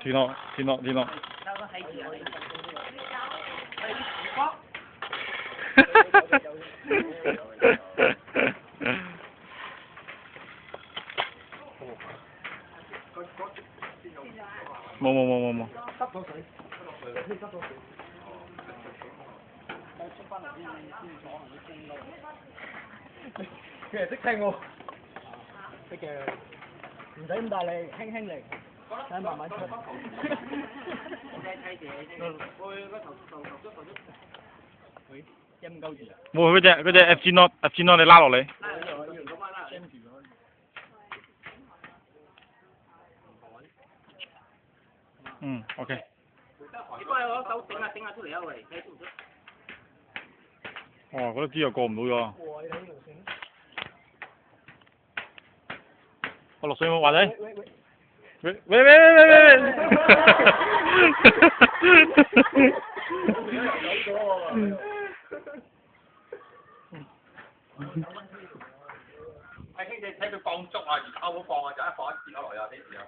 斷落，斷落，斷落。冇。濕咗水，濕咗水。出翻嚟先可能會升咯。佢係識聽喎。識嘅。唔使咁大力，輕輕力，等慢慢出。喂，陰鳩住啊！冇嗰隻 FG Note 你拉落嚟。嗯 ，OK。你幫我攞手整下出嚟啊喂，睇出唔出？哦，嗰啲又過唔到咗。我落水冇話你。喂！阿兄，你睇佢放足啊，而家好放啊，就一放一跌落嚟啊，呢時啊。